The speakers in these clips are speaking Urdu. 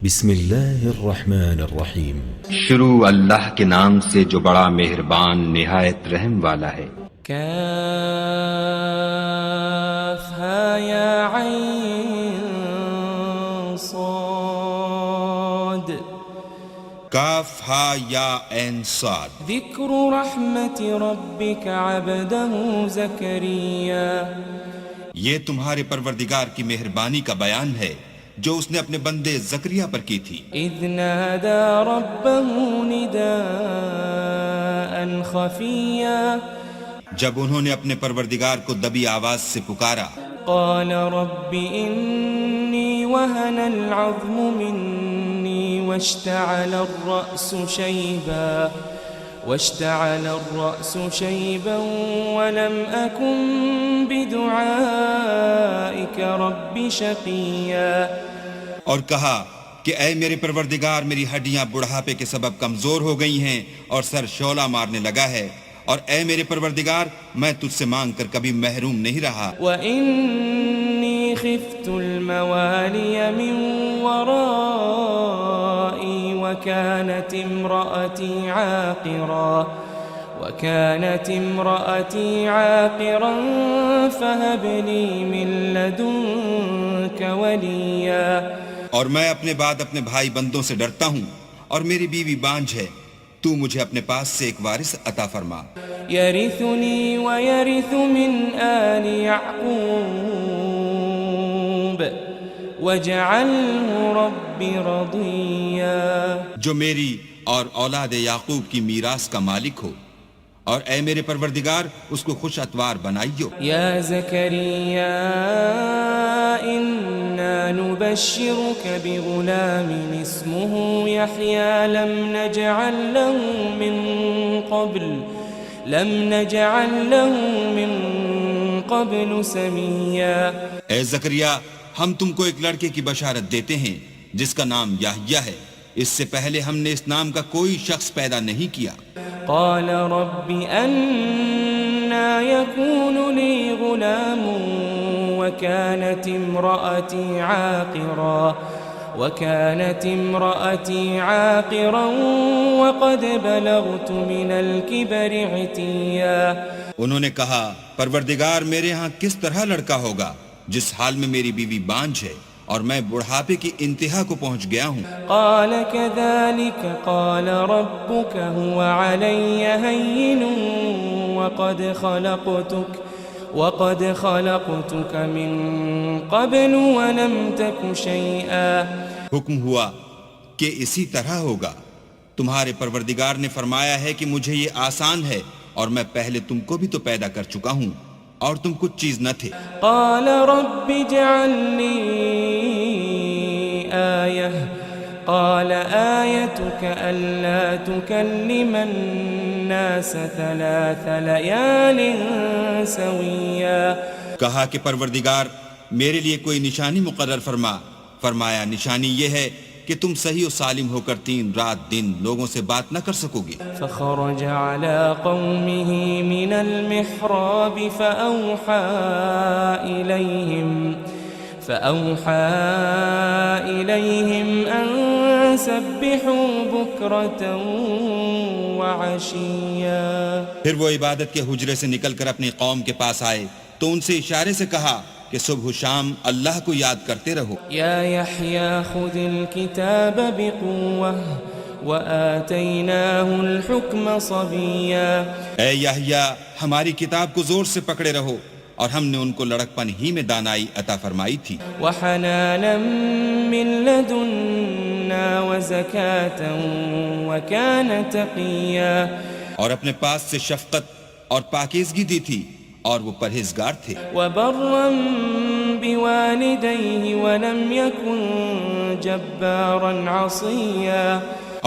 بسم اللہ الرحمن الرحیم۔ شروع اللہ کے نام سے جو بڑا مہربان نہایت رحم والا ہے۔ کافها یا عین صاد کاف ہا یا عین صاد۔ ذکر رحمت ربک عبده زکریا، یہ تمہارے پروردگار کی مہربانی کا بیان ہے جو اس نے اپنے بندے زکریا پر کی تھی۔ اذ نادى ربه نداء خفیا، جب انہوں نے اپنے پروردگار کو دبی آواز سے پکارا۔ قال رب انی وهن العظم منی واشتعل الرأس شیبا ولم أكن بدعائك رب شقیا، اور کہا کہ اے میرے پروردگار، میری ہڈیاں بڑھاپے کے سبب کمزور ہو گئی ہیں اور سر شعلہ مارنے لگا ہے، اور اے میرے پروردگار، میں تجھ سے مانگ کر کبھی محروم نہیں رہا۔ وإني خفت الموالي من ورائي وكانت امرأتي عاقرا فهب لي من لدنك وليا، اور میں اپنے بعد اپنے بھائی بندوں سے ڈرتا ہوں، اور میری بیوی بانجھ ہے، تو مجھے اپنے پاس سے ایک وارث عطا فرما۔ يرثني ويرث من آل يعقوب واجعله رب رضيا، جو میری اور اولاد یعقوب کی میراث کا مالک ہو، اور اے میرے پروردگار اس کو خوش اتوار بنائیو۔ يا زكريا إنا نبشرك بغلام اسمه يحيى لم نجعل له من قبل سميا، اے زکریا، ہم تم کو ایک لڑکے کی بشارت دیتے ہیں جس کا نام یحییٰ ہے، اس سے پہلے ہم نے اس نام کا کوئی شخص پیدا نہیں کیا۔ قال رب أنا يكون لي غلام وكانت امرأتي عاقرا وقد بلغت من الكبر عتيا، انہوں نے کہا پروردگار، میرے ہاں کس طرح لڑکا ہوگا جس حال میں میری بیوی بانجھ ہے اور میں بڑھاپے کی انتہا کو پہنچ گیا ہوں۔ قال كذلك قال ربك هو علي هين وقد خلقتك من قبل ولم تك شيئا، حکم ہوا کہ اسی طرح ہوگا، تمہارے پروردگار نے فرمایا ہے کہ مجھے یہ آسان ہے، اور میں پہلے تم کو بھی تو پیدا کر چکا ہوں اور تم کچھ چیز نہ تھے۔ قال رب اجعل لي آية قال آيتك ألا تكلم الناس 3 ليال سويا، کہا کہ پروردگار میرے لیے کوئی نشانی مقرر فرمایا نشانی یہ ہے کہ تم صحیح و سالم ہو کر 3 رات دن لوگوں سے بات نہ کر سکو گے۔ فخرج على قومه من المحراب فأوحى إليهم أن سبحوا بكرة وعشيا، پھر وہ عبادت کے حجرے سے نکل کر اپنی قوم کے پاس آئے تو ان سے اشارے سے کہا کہ صبح و شام اللہ کو یاد کرتے رہو۔ يا يحيى خذ الكتاب بقوة وآتيناه الحكم صبيا، اے یحییٰ، ہماری کتاب کو زور سے پکڑے رہو، اور ہم نے ان کو لڑکپن ہی میں دانائی عطا فرمائی تھی۔ وحنانا من لدنا وزكاة وكان تقيا، اور اپنے پاس سے شفقت اور پاکیزگی دی تھی، اور وہ پرہیزگار تھے۔ وبرا بوالديه ولم يكن جبارا عصيا،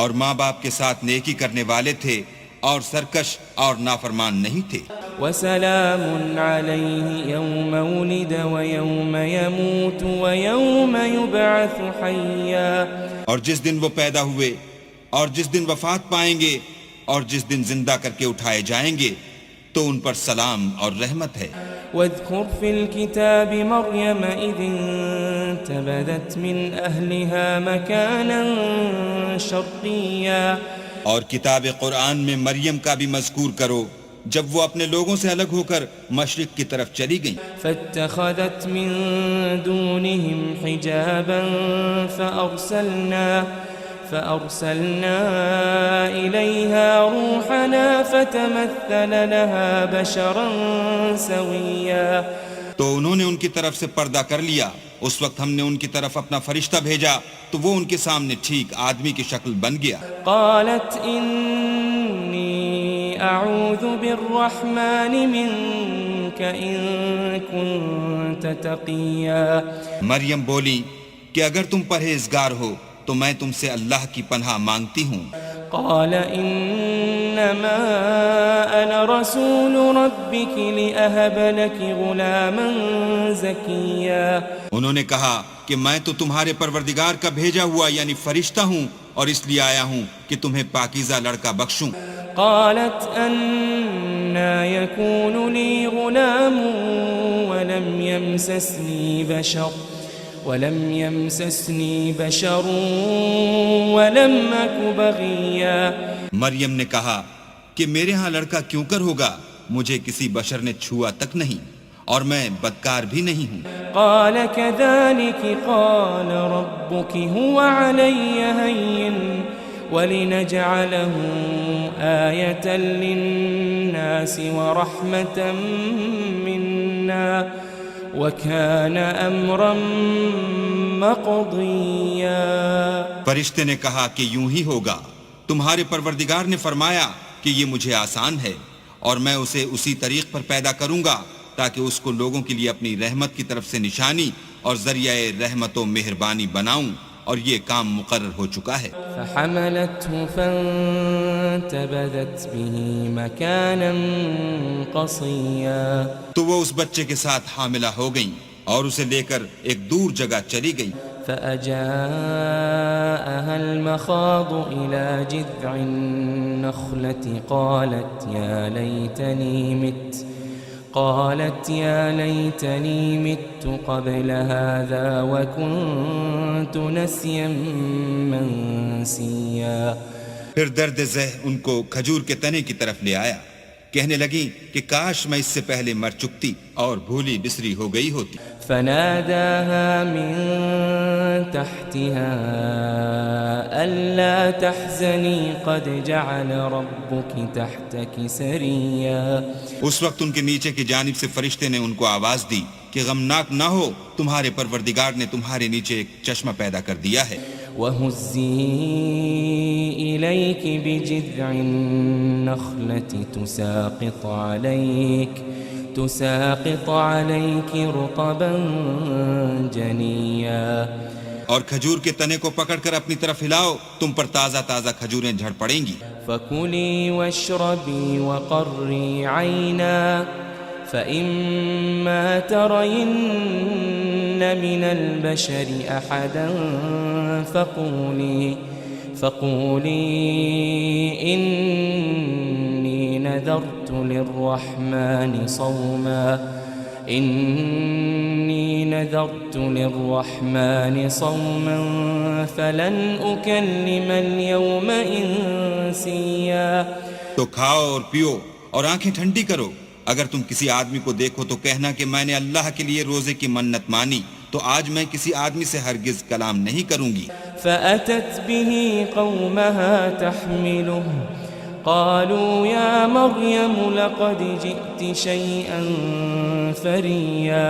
اور ماں باپ کے ساتھ نیکی کرنے والے تھے اور سرکش اور نافرمان نہیں تھے۔ وسلام عليه يوم ولد ويوم يموت ويوم يبعث حيا، اور جس دن وہ پیدا ہوئے اور جس دن وفات پائیں گے اور جس دن زندہ کر کے اٹھائے جائیں گے تو ان پر سلام اور رحمت ہے۔ واذكر في الكتاب مريم إذ فانتبذت من أهلها مكانا شرقيا اور کتاب قرآن میں مریم کا بھی مذکور کرو جب وہ اپنے لوگوں سے الگ ہو کر مشرق کی طرف چلی گئیں فاتخذت من دونهم حجابا فأرسلنا إليها روحنا فتمثل لها بشرا سويا تو انہوں نے ان کی طرف سے پردہ کر لیا. اس وقت ہم نے ان کی طرف اپنا فرشتہ بھیجا تو وہ ان کے سامنے ٹھیک آدمی کی شکل بن گیا. قالت إني أعوذ بالرحمن منك إن كنت تقيا. مریم بولی کہ اگر تم پرہیزگار ہو تو میں تم سے اللہ کی پناہ مانگتی ہوں. قال إنما أنا رسول ربك لأهب لك غلاما زكيا. انہوں نے کہا کہ میں تو تمہارے پروردگار کا بھیجا ہوا یعنی فرشتہ ہوں اور اس لیے آیا ہوں کہ تمہیں پاکیزہ لڑکا بخشوں. قالت أنا يكون لي غلام ولم يمسسني بشر ولم أك بغيا. مریم نے کہا کہ میرے ہاں لڑکا کیوں کر ہوگا, مجھے کسی بشر نے چھوا تک نہیں اور میں بدکار بھی نہیں ہوں. قال كذلك قال ربك هو علي هين ولنجعله آية للناس ورحمة منا وَكَانَ أَمْرًا مَقْضِيًّا. فرشتے نے کہا کہ یوں ہی ہوگا, تمہارے پروردگار نے فرمایا کہ یہ مجھے آسان ہے اور میں اسے اسی طریق پر پیدا کروں گا تاکہ اس کو لوگوں کے لیے اپنی رحمت کی طرف سے نشانی اور ذریعہ رحمت و مہربانی بناؤں, اور یہ کام مقرر ہو چکا ہے. فحملته فانتبذت به مكانا قصيا. تو وہ اس بچے کے ساتھ حاملہ ہو گئیں اور اسے لے کر ایک دور جگہ چلی گئیں. فأجاءها المخاض إلى جذع النخلة قالت يا ليتني مت قبل هذا وكنت نسيا منسيا. پھر درد ذہ ان کو کھجور کے تنے کی طرف لے آیا, کہنے لگی کہ کاش میں اس سے پہلے مر چکتی اور بھولی بسری ہو گئی ہوتی. فناداها من تحتها ألا تحزني قد جعل ربك تحتك سريا. اس وقت ان کے نیچے کی جانب سے فرشتے نے ان کو آواز دی کہ غمناک نہ ہو, تمہارے پروردگار نے تمہارے نیچے ایک چشمہ پیدا کر دیا ہے. وَهُزِّي إِلَيْكِ بِجِذْعِ النَّخْلَةِ تُسَاقِطْ عَلَيْكِ رُطَبًا جَنِيًّا. اور کھجور کے تنے کو پکڑ کر اپنی طرف ہلاؤ, تم پر تازہ تازہ کھجوریں جھڑ پڑیں گی. فَكُلِي وَاشْرَبِي وَقَرِّي عَيْنًا فَإِمَّا تَرَيِنَّ مِنَ الْبَشَرِ أَحَدًا فَقُولِي إِنِّي نَذَرْتُ لِلرَّحْمَنِ صَوْمًا فَلَنْ أُكَلِّمَ الْيَوْمَ إِنسِيًّا. تو کھاؤ اور پیو اور آنکھیں ٹھنڈی کرو, اگر تم کسی آدمی کو دیکھو تو کہنا کہ میں نے اللہ کے لیے روزے کی منت مانی, تو آج میں کسی آدمی سے ہرگز کلام نہیں کروں گی. فأتت به قومها تحمله قالوا يا مريم لقد جئت شيئا فريا.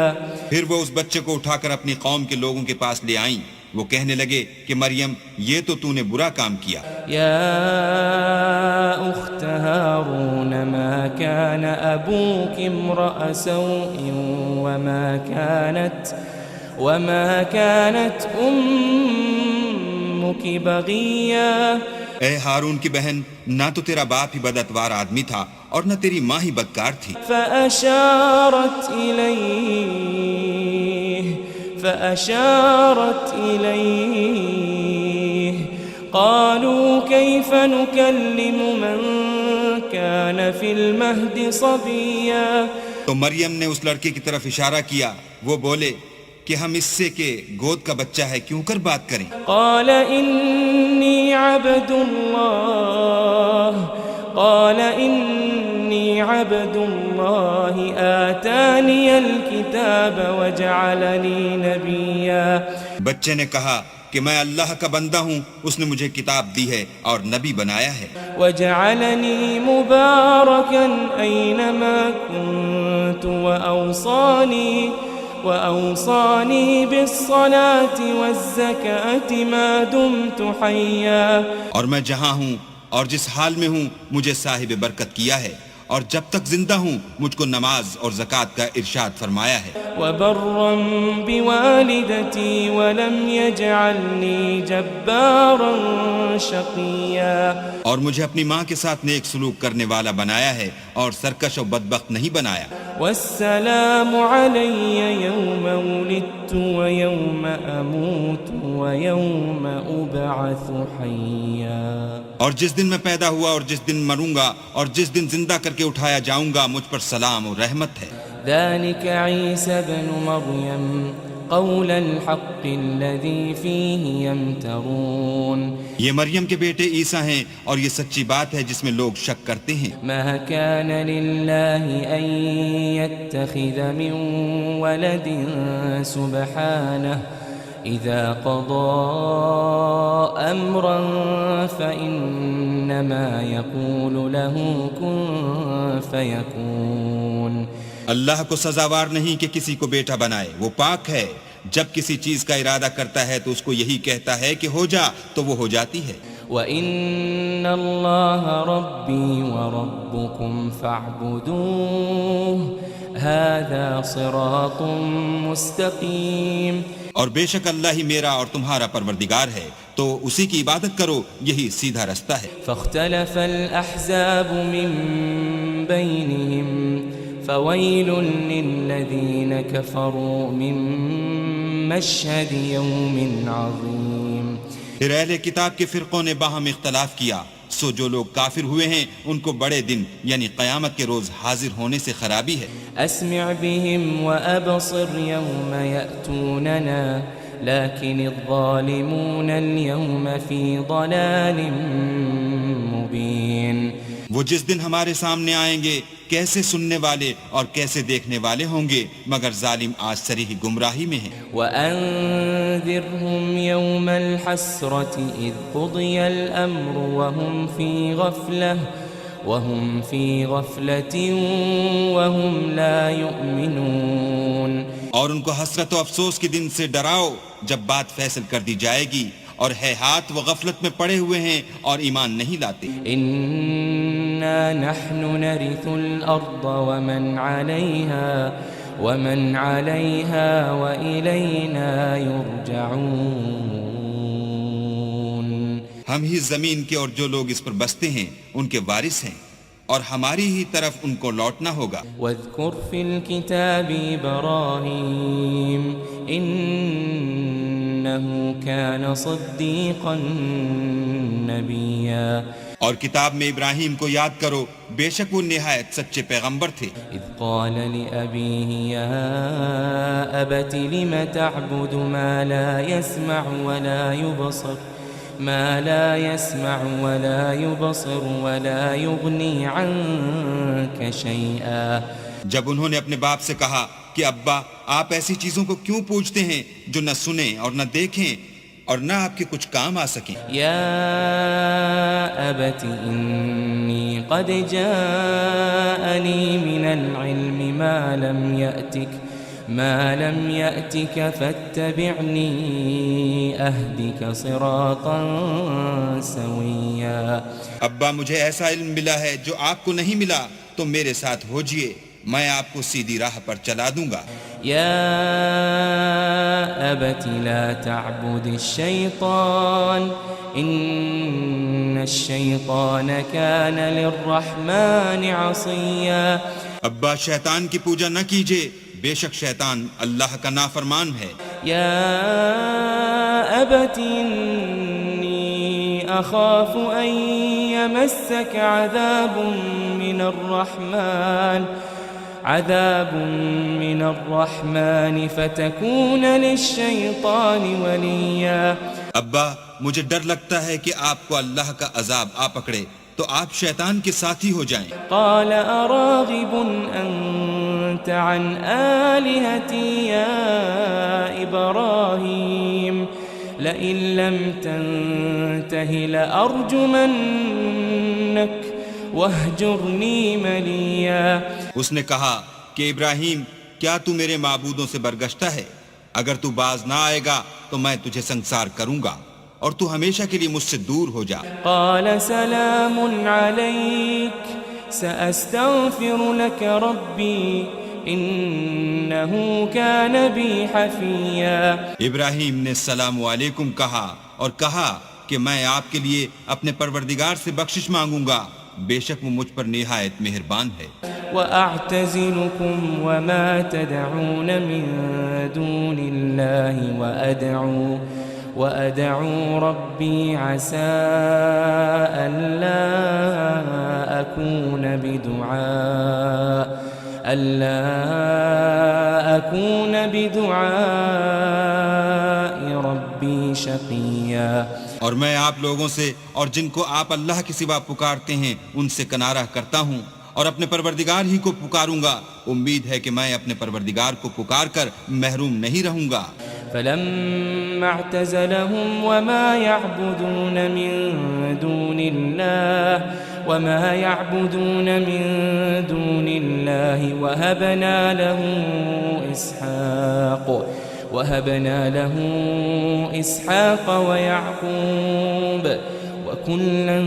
پھر وہ اس بچے کو اٹھا کر اپنی قوم کے لوگوں کے پاس لے آئیں. وہ کہنے لگے کہ مریم یہ تو تو نے برا کام کیا. يا أخت هارون ما كان أبوك امرأ سوء وما كانت أمك بغيا. اے ہارون کی بہن, نہ تو تیرا باپ ہی بداتوار آدمی تھا اور نہ تیری ماں ہی بدکار تھی. فأشارت إليه قالوا كيف نكلم من كان في المهد صبيا. تو مریم نے اس لڑکے کی طرف اشارہ کیا, وہ بولے کہ ہم اس سے کہ گود کا بچہ ہے کیوں کر بات کریں؟ قال إني عبد الله آتاني الكتاب وجعلني نبيا. بچے نے کہا کہ میں اللہ کا بندہ ہوں، اس نے مجھے کتاب دی ہے اور نبی بنایا ہے. وجعلني مباركا أينما كنت وأوصاني بالصلاة والزكاة ما دمت حيا. اور میں جہاں ہوں اور جس حال میں ہوں مجھے صاحب برکت کیا ہے، اور جب تک زندہ ہوں مجھ کو نماز اور زکوٰۃ کا ارشاد فرمایا ہے. وبرا بوالدتي ولم يجعلني جبارا شقيا. اور مجھے اپنی ماں کے ساتھ نیک سلوک کرنے والا بنایا ہے اور سرکش و بدبخت نہیں بنایا. والسلام علي يوم ولدت ويوم أموت ويوم أبعث حيا. اور جس دن میں پیدا ہوا اور جس دن مروں گا اور جس دن زندہ کر کے اٹھایا جاؤں گا مجھ پر سلام و رحمت ہے. ذلك عيسى ابن مريم قول الحق الذي فيه يمترون. یہ مریم کے بیٹے عیسیٰ ہیں اور یہ سچی بات ہے جس میں لوگ شک کرتے ہیں. ما كان لله أن يتخذ من ولد سبحانه إذا قضى أمرا فإنما يقول له كن فيكون. اللہ کو سزاوار نہیں کہ کسی کو بیٹا بنائے، وہ پاک ہے. جب کسی چیز کا ارادہ کرتا ہے تو اس کو یہی کہتا ہے کہ ہو جا تو وہ ہو جاتی ہے. وَإِنَّ اللَّهَ رَبِّي وَرَبُّكُمْ فَاعْبُدُوهُ هَذَا صِرَاطٌ مُسْتَقِيمٌ. اور بے شک اللہ ہی میرا اور تمہارا پروردگار ہے، تو اسی کی عبادت کرو، یہی سیدھا رستہ ہے. فاختلف الأحزاب من بينهم فويل للذين كفروا من مشهد يوم عظيم. پھر اہل کتاب کے فرقوں نے باہم اختلاف کیا، سو جو لوگ کافر ہوئے ہیں ان کو بڑے دن یعنی قیامت کے روز حاضر ہونے سے خرابی ہے. أسمع بهم وأبصر يوم يأتوننا لكن الظالمون اليوم في ضلال مبين. وہ جس دن ہمارے سامنے آئیں گے کیسے سننے والے اور کیسے دیکھنے والے ہوں گے، مگر ظالم آج صریح گمراہی میں ہیں. وأنذرهم يوم الحسرة إذ قضي الأمر وهم في غفلة وهم لا يؤمنون. اور ان کو حسرت و افسوس کے دن سے ڈراؤ جب بات فیصل کر دی جائے گی، اور ہے ہاتھ وہ غفلت میں پڑے ہوئے ہیں اور ایمان نہیں لاتے. إنا نحن نرث الأرض ومن عليها وإلينا يرجعون. ہم ہی زمین کے اور جو لوگ اس پر بستے ہیں ان کے وارث ہیں، اور ہماری ہی طرف ان کو لوٹنا ہوگا. واذكر في الكتاب إبراهيم إنه كان صديقا نبيا. اور کتاب میں ابراہیم کو یاد کرو، بے شک وہ نہایت سچے پیغمبر تھے. إذ قال لأبيه يا أبت لم تعبد ما لا يسمع ولا يبصر ولا يغني عنك شيئا. جب انہوں نے اپنے باپ سے کہا کہ ابا آپ ایسی چیزوں کو کیوں پوچھتے ہیں جو نہ سنیں اور نہ دیکھیں اور نہ آپ کے کچھ کام آ سکیں. يا أبت إني قد جاءني من العلم ما لم يأتك فاتبعني أهدك صراطا سويا. ابا مجھے ایسا علم ملا ہے جو آپ کو نہیں ملا، تو میرے ساتھ ہوجئے، میں آپ کو سیدھی راہ پر چلا دوں گا. يا أبت لا تعبد الشيطان إن الشيطان كان للرحمن عصيا. ابا شیطان کی پوجا نہ کیجئے، بے شک شیطان اللہ کا نافرمان ہے. يا أبت إني أخاف أن يمسك عذاب من الرحمن عذاب من الرحمن فتكون للشيطان وليا. ابا مجھے ڈر لگتا ہے کہ آپ کو اللہ کا عذاب آ پکڑے تو آپ شیطان کے ساتھی ہو جائیں. قال أراغب أنت عن آلهتي يا إبراهيم لئن لم تنته لأرجمنك واهجرني مليا. اس نے کہا کہ ابراہیم کیا تو میرے معبودوں سے برگشتہ ہے؟ اگر تو باز نہ آئے گا تو میں تجھے سنسار کروں گا اور تو ہمیشہ کے لیے مجھ سے دور ہو جا. قال سلام عليك سأستغفر لك ربي إنه كان بي حفيا. ابراہیم نے السلام علیکم کہا اور کہا کہ میں آپ کے لیے اپنے پروردگار سے بخشش مانگوں گا، بے شک وہ مجھ پر نہایت مہربان ہے. وأعتزلكم وما تدعون من دون الله وأدعو ربي عسى ألا أكون بدعاء ربي شقيا. اور میں آپ لوگوں سے اور جن کو آپ اللہ کے سوا پکارتے ہیں ان سے کنارہ کرتا ہوں اور اپنے پروردگار ہی کو پکاروں گا. امید ہے کہ میں اپنے پروردگار کو پکار کر محروم نہیں رہوں گا. فلما اعتزلهم وما يعبدون من دون الله وهبنا له إسحاق ويعقوب وكلا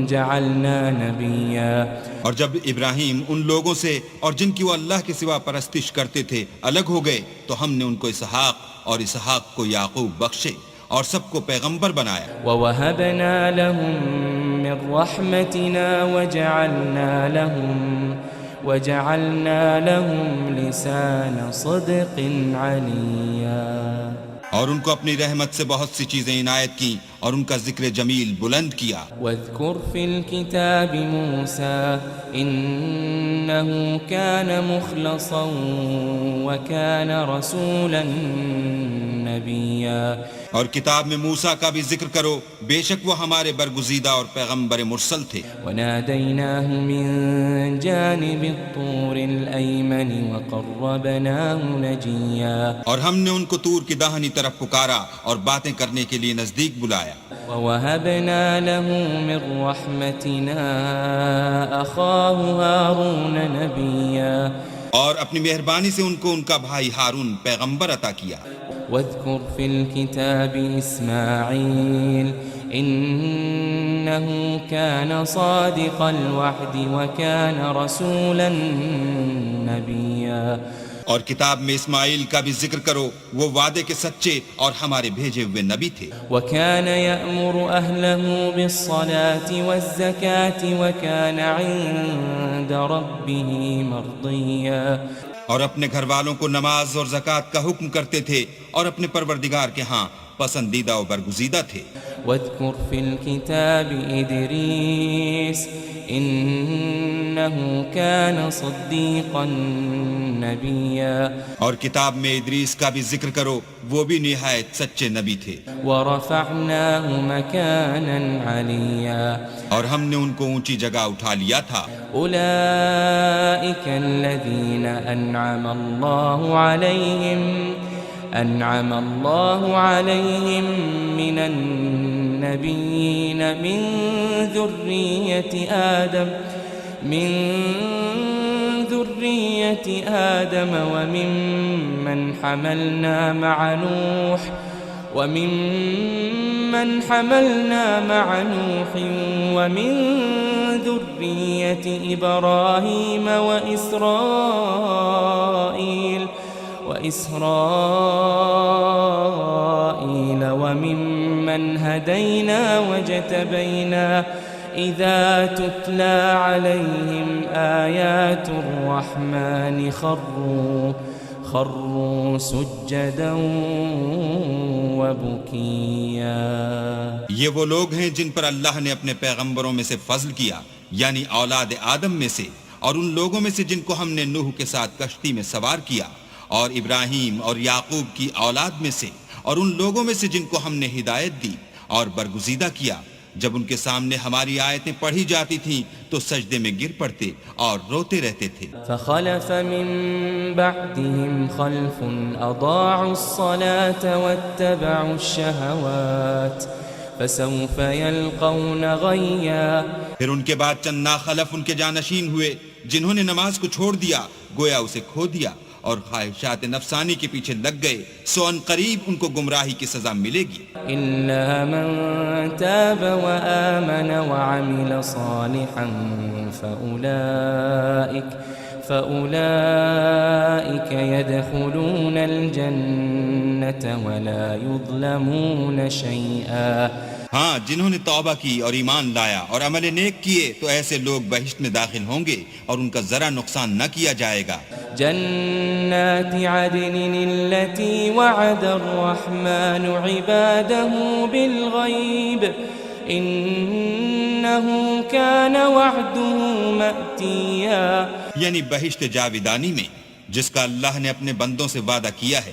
جعلنا نبيا. اور جب ابراہیم ان لوگوں سے اور جن کی وہ اللہ کے سوا پرستش کرتے تھے الگ ہو گئے تو ہم نے ان کو اسحاق اور اسحاق کو یعقوب بخشے اور سب کو پیغمبر بنایا. وَوَهَبْنَا لَهُم مِّن رَّحْمَتِنَا وَجَعَلْنَا لَهُمْ لِسَانَ صِدْقٍ عَلِيًّا. اور ان کو اپنی رحمت سے بہت سی چیزیں عنایت کی اور ان کا ذکر جمیل بلند کیا. واذكر في الكتاب موسى إنه كان مخلصا وكان رسولا نبيا. اور کتاب میں موسیٰ کا بھی ذکر کرو، بے شک وہ ہمارے برگزیدہ اور پیغمبر مرسل تھے. وناديناه من جانب الطور الأيمن وقربناه نجيا. اور ہم نے ان کو طور کی داہنی طرف پکارا اور باتیں کرنے کے لیے نزدیک بلایا. ووهبنا له من رحمتنا أخاه هارون نبيا. اور اپنی مہربانی سے ان کو ان کا بھائی ہارون پیغمبر عطا کیا. واذكر في الكتاب إسماعيل إنه كان صادق الوعد وكان رسولا نبيا. اور کتاب میں اسماعیل کا بھی ذکر کرو، وہ وعدے کے سچے اور ہمارے بھیجے ہوئے نبی تھے. وكان يأمر أهله بالصلاة والزكاة وكان عند ربه مرضيا. اور اپنے گھر والوں کو نماز اور زکوٰۃ کا حکم کرتے تھے اور اپنے پروردگار کے ہاں پسندیدہ و برگزیدہ تھے. واذكر في الكتاب إدريس إنه كان صديقا نبيا. اور کتاب میں ادریس کا بھی ذکر کرو، وہ بھی نہایت سچے نبی تھے. ورفعناه مكانا عليا. اور ہم نے ان کو اونچی جگہ اٹھا لیا تھا. أولئك الذين أنعم الله عليهم من النبيين من ذرية آدم وممن حملنا مع نوح ومن ذرية إبراهيم وإسرائيل وممن هدينا واجتبينا إذا تتلى عليهم آيات الرحمن خروا سجدا وبكيا. یہ وہ لوگ ہیں جن پر اللہ نے اپنے پیغمبروں میں سے فضل کیا، یعنی اولاد آدم میں سے، اور ان لوگوں میں سے جن کو ہم نے نوح کے ساتھ کشتی میں سوار کیا، اور ابراہیم اور یعقوب کی اولاد میں سے، اور ان لوگوں میں سے جن کو ہم نے ہدایت دی اور برگزیدہ کیا، جب ان کے سامنے ہماری آیتیں پڑھی جاتی تھیں تو سجدے میں گر پڑتے اور روتے رہتے تھے۔ فخلف من بعدهم خلف اضاعوا الصلاة واتبعوا الشهوات فسوف يلقون غيا۔ پھر ان کے بعد چند ناخلف ان کے جانشین ہوئے جنہوں نے نماز کو چھوڑ دیا، گویا اسے کھو دیا، اور خواہشات نفسانی کے پیچھے لگ گئے، سو ان قریب ان کو گمراہی کی سزا ملے گی۔ إلا من تاب وآمن وعمل صالحا فأولئك يدخلون الجنة ولا يظلمون شيئا۔ ہاں، جنہوں نے توبہ کی اور ایمان لایا اور عمل نیک کیے تو ایسے لوگ بہشت میں داخل ہوں گے اور ان کا ذرا نقصان نہ کیا جائے گا۔ جنات عدن التي وعد الرحمن عباده بالغيب إنه كان وعده مأتيا۔ یعنی بہشت جاویدانی میں جس کا اللہ نے اپنے بندوں سے وعدہ کیا ہے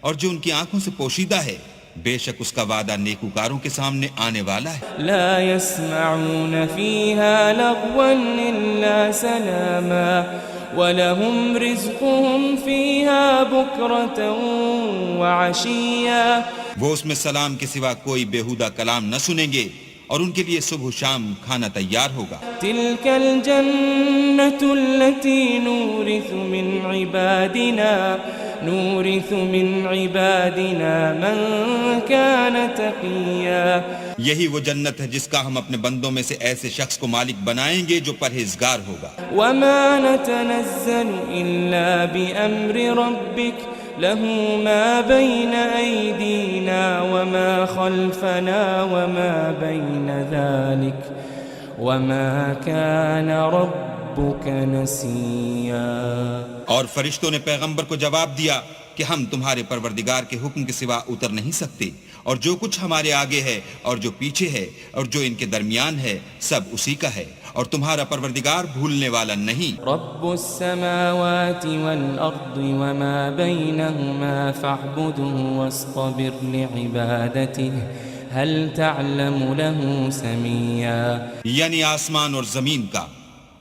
اور جو ان کی آنکھوں سے پوشیدہ ہے، بے شک اس کا وعدہ نیکوکاروں کے سامنے آنے والا ہے۔ لا يسمعون فيها لغوا إلا سلاما وَلَهُمْ رِزْقُهُمْ فِيهَا بُكْرَةً وَعَشِيًّا۔ وہ اس میں سلام کے سوا کوئی بیہودہ کلام نہ سنیں گے اور ان کے لیے صبح و شام کھانا تیار ہوگا۔ تِلْكَ الْجَنَّةُ الَّتِي نُورِثُ مِنْ عِبَادِنَا مَنْ كَانَ تَقِيًّا۔ یہی وہ جنت ہے جس کا ہم اپنے بندوں میں سے ایسے شخص کو مالک بنائیں گے جو پرہیزگار ہوگا۔ وَمَا نَتَنَزَّلُ إِلَّا بِأَمْرِ رَبِّكَ لَهُ مَا بَيْنَ أَيْدِينَا وَمَا خَلْفَنَا وَمَا بَيْنَ ذَلِكَ وَمَا كَانَ رَبُّكَ نَسِيًّا۔ اور فرشتوں نے پیغمبر کو جواب دیا کہ ہم تمہارے پروردگار کے حکم کے سوا اتر نہیں سکتے، اور جو کچھ ہمارے آگے ہے اور جو پیچھے ہے اور جو ان کے درمیان ہے سب اسی کا ہے، اور تمہارا پروردگار بھولنے والا نہیں۔ رب السماوات والأرض وما بينهما فاعبده واصطبر لعبادته هل تعلم له سميا۔ یعنی آسمان اور زمین کا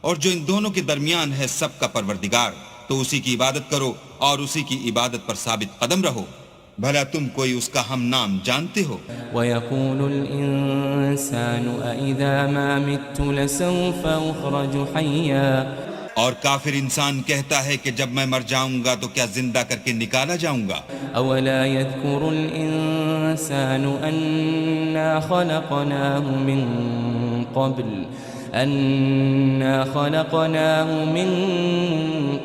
اور جو ان دونوں کے درمیان ہے سب کا پروردگار، تو اسی کی عبادت کرو اور اسی کی عبادت پر ثابت قدم رہو، بھلا تم کوئی اس کا ہم نام جانتے ہو؟ وَيَقُولُ الْإِنسَانُ أَإِذَا مَا مِتُّ لَسَوْفَ أُخْرَجُ حَيًّا۔ اور کافر انسان کہتا ہے کہ جب میں مر جاؤں گا تو کیا زندہ کر کے نکالا جاؤں گا؟ أَوَلَا يَذْكُرُ الْإِنسَانُ أَنَّا خَلَقْنَاهُ مِن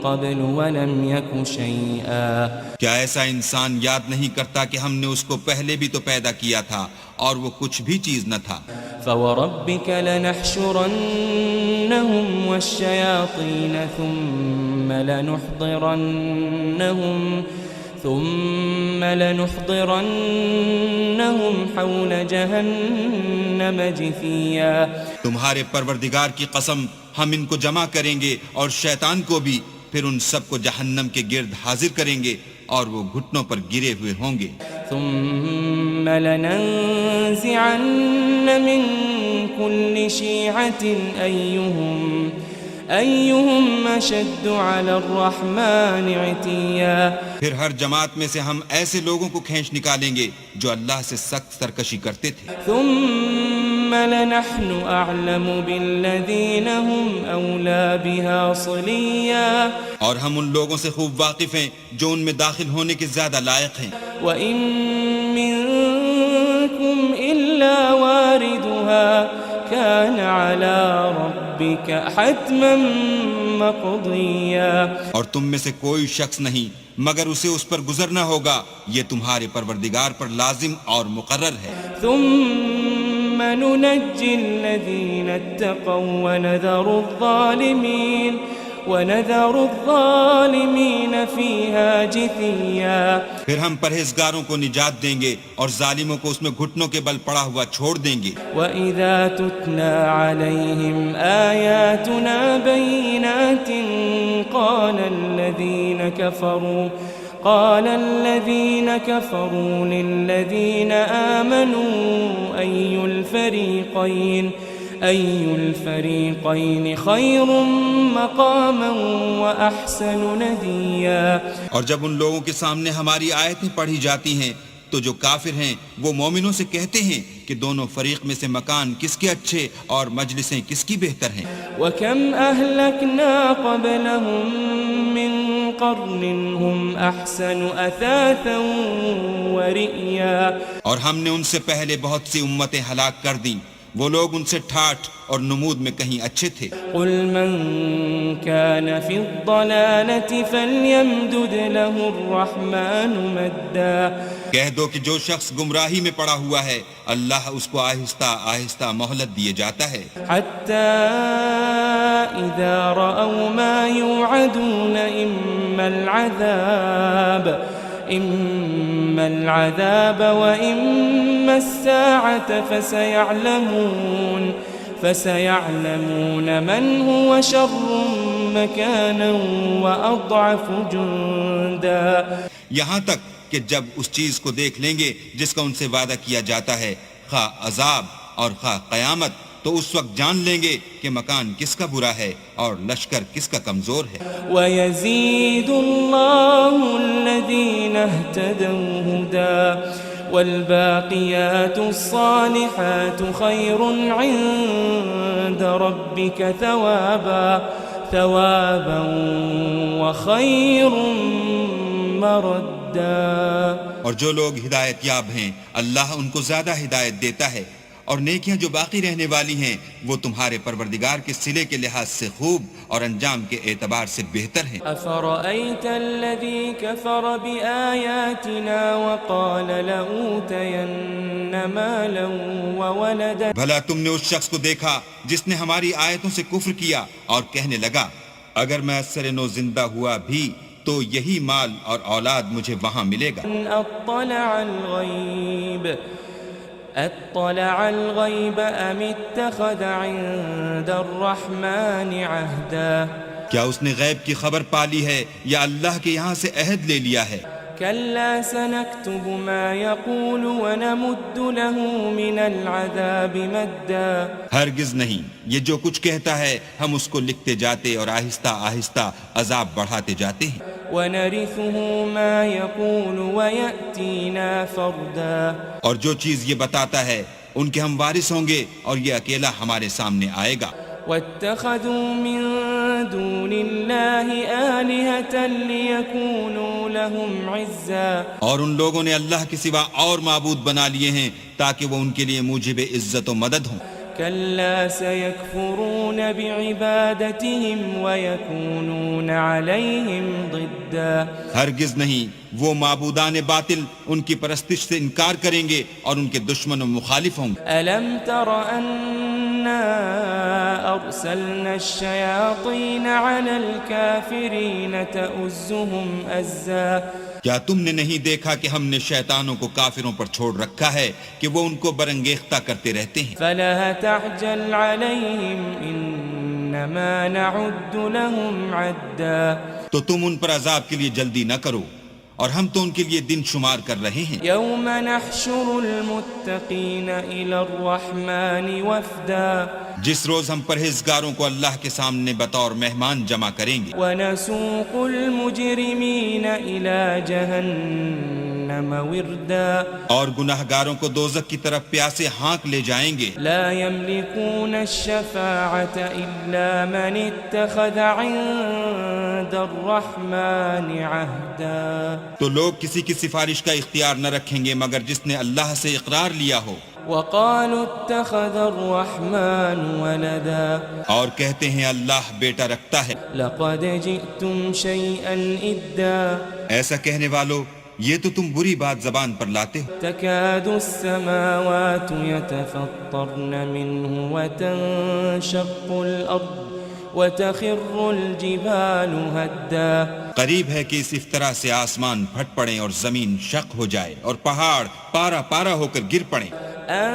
قَبْلُ وَلَمْ يَكُ شَيْئًا۔ کیا ایسا انسان یاد نہیں کرتا کہ ہم نے اس کو پہلے بھی تو پیدا کیا تھا اور وہ کچھ بھی چیز نہ تھا؟ فَوَرَبِّكَ لَنَحْشُرَنَّهُمْ وَالشَّيَاطِينَ ثُمَّ لَنُحْضِرَنَّهُمْ حَوْلَ جَهَنَّمَ جِثِيًّا۔ تمہارے پروردگار کی قسم ہم ان کو جمع کریں گے اور شیطان کو بھی، پھر ان سب کو جہنم کے گرد حاضر کریں گے اور وہ گھٹنوں پر گرے ہوئے ہوں گے۔ ثُمَّ لَنَنزِعَنَّ مِن كُلِّ شِيعَةٍ أَيُّهُمْ أَشَدُّ عَلَى الرَّحْمَنِ عِتِيًّا۔ پھر ہر جماعت میں سے ہم ایسے لوگوں کو کھینچ نکالیں گے جو اللہ سے سخت سرکشی کرتے تھے۔ ثُمَّ لَنَحْنُ أَعْلَمُ بِالَّذِينَ هُمْ أَوْلَى بِهَا صِلِيًّا۔ اور ہم ان لوگوں سے خوب واقف ہیں جو ان میں داخل ہونے کے زیادہ لائق ہیں۔ وَإِن مِّنكُمْ إِلَّا وَارِدُهَا كَانَ عَلَى رَبِّكَ حَتْمًا مَّقْضِيًّا۔ اور تم میں سے کوئی شخص نہیں مگر اسے اس پر گزرنا ہوگا، یہ تمہارے پروردگار پر لازم اور مقرر ہے۔ ثُمَّ نُنَجِّي الَّذِينَ اتَّقَوْا وَنَذَرُ الظَّالِمِينَ وَنَذَرُ الظَّالِمِينَ فِيهَا جِثِيًّا پھر ہم پرہیزگاروں کو نجات دیں گے اور ظالموں کو اس میں گھٹنوں کے بل پڑا ہوا چھوڑ دیں گے. وَإِذَا تُتْلَى عَلَيْهِمْ آيَاتُنَا بَيِّنَاتٍ قال الذين كفروا للذين آمنوا أي الفريقين خير مقاما وأحسن نديا. اور جب ان لوگوں کے سامنے ہماری آیتیں پڑھی جاتی ہیں تو جو کافر ہیں وہ مومنوں سے کہتے ہیں کہ دونوں فریق میں سے مکان کس کے اچھے اور مجلسیں کس کی بہتر ہیں. وَكَمْ أَهْلَكْنَا قَبْلَهُمْ مِنْ قَرْنٍ هُمْ أَحْسَنُ أَثَاثًا وَرِئْيًا. اور ہم نے ان سے پہلے بہت سی امتیں ہلاک کر دیں، وہ لوگ ان سے ٹھاٹھ اور نمود میں کہیں اچھے تھے. قُلْ مَنْ كَانَ فِي الضَّلَالَةِ فَلْيَمْدُدْ لَهُ الرَّحْمَنُ مَدًّا. کہہ دو کہ جو شخص گمراہی میں پڑا ہوا ہے اللہ اس کو آہستہ آہستہ مہلت دیے جاتا ہے. حتى إذا رأوا ما يوعدون إما العذاب وإما الساعة فسيعلمون من هو شر مكانا وأضعف جندا. یہاں تک کہ جب اس چیز کو دیکھ لیں گے جس کا ان سے وعدہ کیا جاتا ہے، خواہ عذاب اور خواہ قیامت، تو اس وقت جان لیں گے کہ مکان کس کا برا ہے اور لشکر کس کا کمزور ہے. وَيَزِيدُ اللَّهُ الَّذِينَ اهْتَدَوْا هُدًى وَالْبَاقِيَاتُ الصَّالِحَاتُ خَيْرٌ عِندَ رَبِّكَ ثَوَابًا وَخَيْرٌ مَرَدًّا. اور جو لوگ ہدایت یاب ہیں اللہ ان کو زیادہ ہدایت دیتا ہے، اور نیکیاں جو باقی رہنے والی ہیں وہ تمہارے پروردگار کے صلے کے لحاظ سے خوب اور انجام کے اعتبار سے بہتر ہیں. أَفَرَأَيْتَ الَّذِي كَفَرَ بِآيَاتِنَا وَقَالَ لَأُوتَيَنَّ مَالًا وَوَلَدًا. بھلا تم نے اس شخص کو دیکھا جس نے ہماری آیتوں سے کفر کیا اور کہنے لگا اگر میں اثر نو زندہ ہوا بھی تو یہی مال اور اولاد مجھے وہاں ملے گا. اطلع الغیب ام اتخذ عند الرحمن عہدا. کیا اس نے غیب کی خبر پالی ہے یا اللہ کے یہاں سے عہد لے لیا ہے؟ كلا سنكتب ما يقول ونمد له من العذاب مدا. ہرگز نہیں، یہ جو کچھ کہتا ہے ہم اس کو لکھتے جاتے اور آہستہ آہستہ عذاب بڑھاتے جاتے ہیں. ونرثه ما يقول ويأتينا فردا. اور جو چیز یہ بتاتا ہے ان کے ہم وارث ہوں گے اور یہ اکیلا ہمارے سامنے آئے گا. واتخذوا من دون الله آلهة ليكونوا لهم عزا. اور ان لوگوں نے اللہ کے سوا اور معبود بنا لیے ہیں تاکہ وہ ان کے لیے موجب عزت و مدد ہوں. كلا سيكفرون بعبادتهم ويكونون عليهم ضدا. ہرگز نہیں، وہ معبودان باطل ان کی پرستش سے انکار کریں گے اور ان کے دشمن و مخالف ہوں گے. ألم تر أنا أرسلنا الشياطين على الكافرين تؤزهم أزا. کیا تم نے نہیں دیکھا کہ ہم نے شیطانوں کو کافروں پر چھوڑ رکھا ہے کہ وہ ان کو برنگیختہ کرتے رہتے ہیں. فلا تعجل عليهم إنما نعد لهم عدا. تو تم ان پر عذاب کے لیے جلدی نہ کرو اور ہم تو ان کے لیے دن شمار کر رہے ہیں. يوم نحشر المتقين إلى الرحمن وفدا. جس روز ہم پرہیزگاروں کو اللہ کے سامنے بطور مہمان جمع کریں گے. ونسوق المجرمين إلى جهنم وردا. اور گناہگاروں کو دوزخ کی طرف پیاسے ہانک لے جائیں گے. لا يملكون الشفاعة إلا من اتخذ عند الرحمن عهدا. تو لوگ کسی کی سفارش کا اختیار نہ رکھیں گے مگر جس نے اللہ سے اقرار لیا ہو. وقالوا اتخذ الرحمن ولدا. اور کہتے ہیں اللہ بیٹا رکھتا ہے. لقد جئتم شيئا إدا. ایسا کہنے والو یہ تو تم بری بات زبان پر لاتے ہو. تكاد السماوات يتفطرن منه وتنشق الأرض وتخر الجبال هدا قریب ہے کہ اس افطرا سے آسمان پھٹ پڑیں اور زمین شق ہو جائے اور پہاڑ پارا پارا ہو کر گر پڑیں أن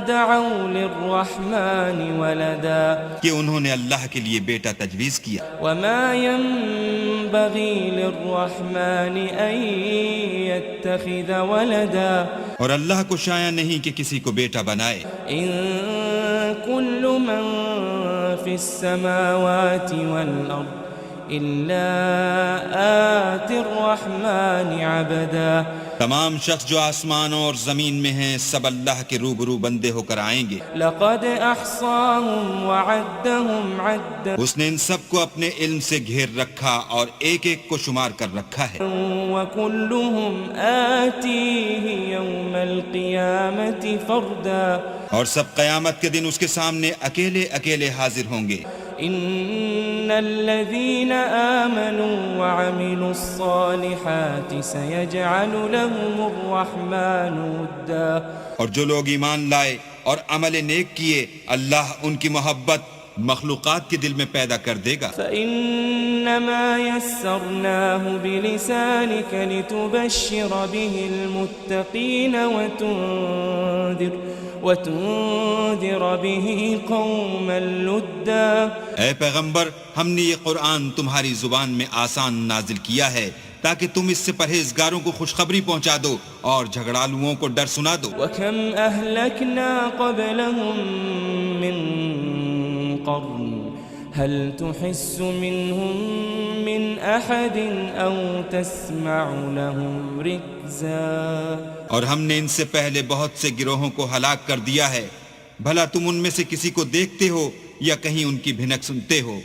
دعوا للرحمن ولدا کہ انہوں نے اللہ کے لیے بیٹا تجویز کیا. وما ينبغي للرحمن أن يتخذ ولدا اور اللہ کو شایع نہیں کہ کسی کو بیٹا بنائے. إن كل من في السماوات والأرض إلا آتي الرحمن عبدا تمام شخص جو آسمانوں اور زمین میں ہیں سب اللہ کے روبرو بندے ہو کر آئیں گے. لقد أحصاهم وعدهم عدا اس نے ان سب کو اپنے علم سے گھیر رکھا اور ایک ایک کو شمار کر رکھا ہے. وكلهم آتيه يوم القيامة فردا اور سب قیامت کے دن اس کے سامنے اکیلے اکیلے حاضر ہوں گے. إن الذين آمنوا وعملوا الصالحات سيجعل لهم الرحمن ودا اور جو لوگ ایمان لائے اور عمل نیک کیے اللہ ان کی محبت مخلوقات کے دل میں پیدا کر دے گا. فإنما يسرناه بلسانك لتبشر به المتقين وتنذر به قوما لدا اے پیغمبر ہم نے یہ قرآن تمہاری زبان میں آسان نازل کیا ہے تاکہ تم اس سے پرہیزگاروں کو خوشخبری پہنچا دو اور جھگڑالوؤں کو ڈر سنا دو. وكم أهلكنا قبلهم من قرن هل تحس منهم من أحد أو تسمع لهم ركزا اور ہم نے ان سے پہلے بہت سے گروہوں کو ہلاک کر دیا ہے بھلا تم ان میں سے کسی کو دیکھتے ہو یا کہیں ان کی بھنک سنتے ہو.